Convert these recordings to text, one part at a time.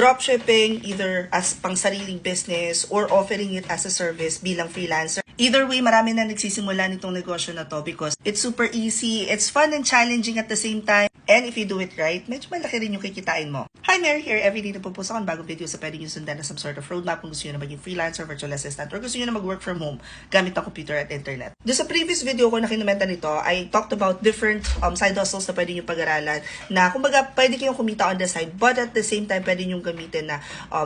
dropshipping either as pang-sariling business or offering it as a service bilang freelancer. Either way, marami na nagsisimula nitong negosyo na to because it's super easy, it's fun and challenging at the same time, and if you do it right, medyo malaki rin yung kikitain mo. Hi, Mary here. Everyday nagpo-post ako ng bagong video sa pwede nyo sundan na some sort of roadmap kung gusto nyo na maging freelancer, virtual assistant, or gusto nyo na mag-work from home gamit ang computer at internet. Doon sa previous video ko na kinumenta nito, I talked about different side hustles na pwede nyo pag-aralan na kumbaga pwede kayong kumita on the side but at the same time pwede nyo gamitin na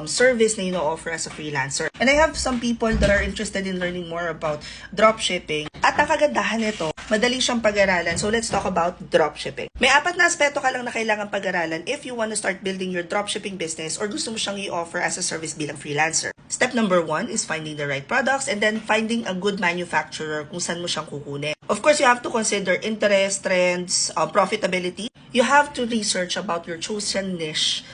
service na offer as a freelancer. And I have some people that are interested in learning more about dropshipping. At ang kagandahan nito, madali siyang pag-aralan. So let's talk about dropshipping. May 4 na aspeto ka lang na kailangan pag-aralan if you want to start building your dropshipping business or gusto mo siyang i-offer as a service bilang freelancer. Step number 1 is finding the right products and then finding a good manufacturer kung saan mo siyang kukunin. Of course, you have to consider interest, trends, profitability. You have to research about your chosen niche,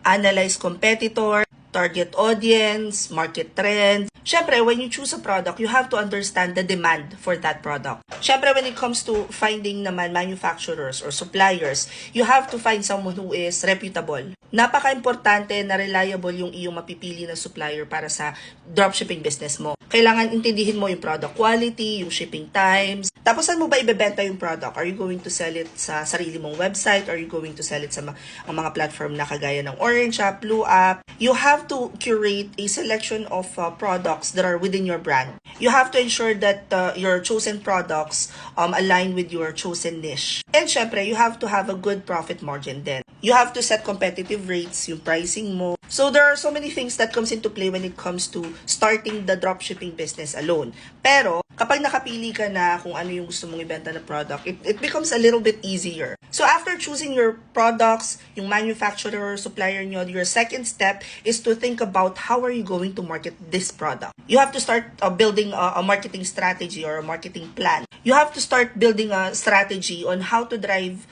analyze competitor, target audience, market trends. Syempre, when you choose a product, you have to understand the demand for that product. Syempre, when it comes to finding naman manufacturers or suppliers, you have to find someone who is reputable. Napaka-importante na reliable yung iyong mapipili na supplier para sa dropshipping business mo. Kailangan intindihin mo yung product quality, yung shipping times. Tapos, saan mo ba ibebenta yung product? Are you going to sell it sa sarili mong website? Are you going to sell it sa mga platform na kagaya ng Orange App, Blue App? You have to curate a selection of products that are within your brand. You have to ensure that your chosen products align with your chosen niche. And syempre, you have to have a good profit margin then. You have to set competitive rates, yung pricing mo. So there are so many things that comes into play when it comes to starting the dropshipping business alone. Pero kapag nakapili ka na kung ano yung gusto mong ibenta na product, it becomes a little bit easier. So after choosing your products, yung manufacturer or supplier nyo, your second step is to think about how are you going to market this product. You have to start building a marketing strategy or a marketing plan. You have to start building a strategy on how to drive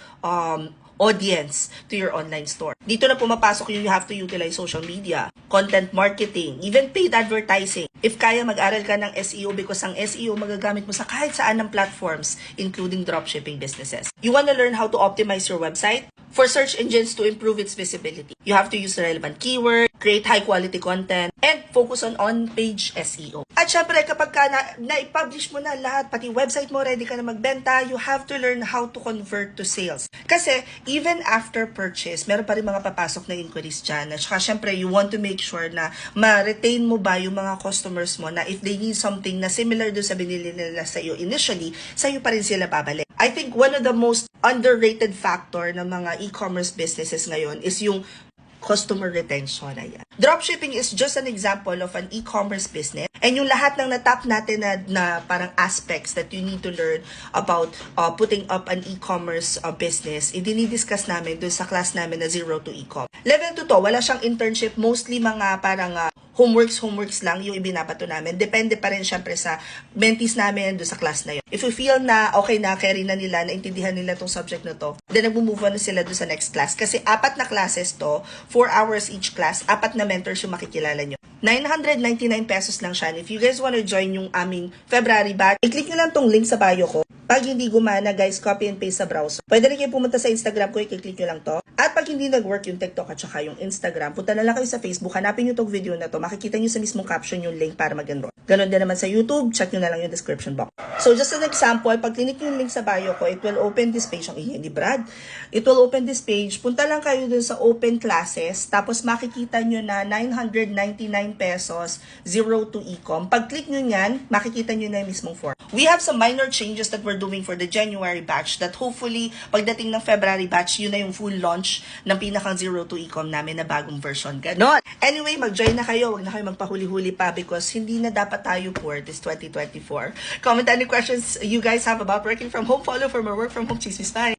audience to your online store. Dito na pumapasok yung you have to utilize social media, content marketing, even paid advertising. If kaya mag-aral ka ng SEO because ang SEO magagamit mo sa kahit saan ng platforms, including dropshipping businesses. You want to learn how to optimize your website for search engines to improve its visibility. You have to use relevant keyword, create high-quality content, and focus on on-page SEO. At syempre, kapag ka na-publish mo na lahat, pati website mo, ready ka na magbenta, you have to learn how to convert to sales. Kasi, even after purchase, meron pa rin mga papasok na inquiries dyan. At saka, syempre, you want to make sure na ma-retain mo ba yung mga customers mo na if they need something na similar doon sa binili nila sa iyo initially, sa iyo pa rin sila babalik. I think one of the most underrated factor ng mga e-commerce businesses ngayon is yung customer retention. Ayan. Dropshipping is just an example of an e-commerce business. And yung lahat ng natap natin na parang aspects that you need to learn about putting up an e-commerce business, dinidiscuss namin dun sa class namin na Zero to E-com. Level 2 to, wala siyang internship, mostly mga parang homeworks lang yung ibinabato namin. Depende pa rin syempre sa mentees namin doon sa class na yun. If you feel na okay na, carry na nila, naintindihan nila tong subject na to, then nag-move on na sila doon sa next class. Kasi 4 na classes to, 4 hours each class, 4 na mentors yung makikilala nyo. 999 pesos lang siya. And if you guys want to join yung aming February batch, i-click nyo lang tong link sa bio ko. Pag hindi gumana, guys, copy and paste sa browser. Pwede rin kayo pumunta sa Instagram ko, i-click nyo lang to. At pag hindi nag-work yung TikTok at saka yung Instagram, punta na lang kayo sa Facebook, hanapin nyo tong video na to, makikita nyo sa mismong caption yung link para mag-enroll. Ganon din naman sa YouTube, check nyo na lang yung description box. So just an example, pag click nyo yung link sa bio ko, it will open this page. Ang ingay ni Brad. It will open this page. Punta lang kayo dun sa open classes, tapos makikita nyo na 999 pesos, Zero to E-com. Pag click nyo yan, makikita nyo na yung mismong form. We have some minor changes that we're doing for the January batch that hopefully, pagdating ng February batch, yun na yung full launch ng pinakang Zero to E-com namin na bagong version. Ganon. Anyway, mag-join na kayo. Huwag na kayo magpahuli-huli pa because hindi na dapat tayo poor this 2024. Comment any questions you guys have about working from home. Follow for more work from home chismis. Bye!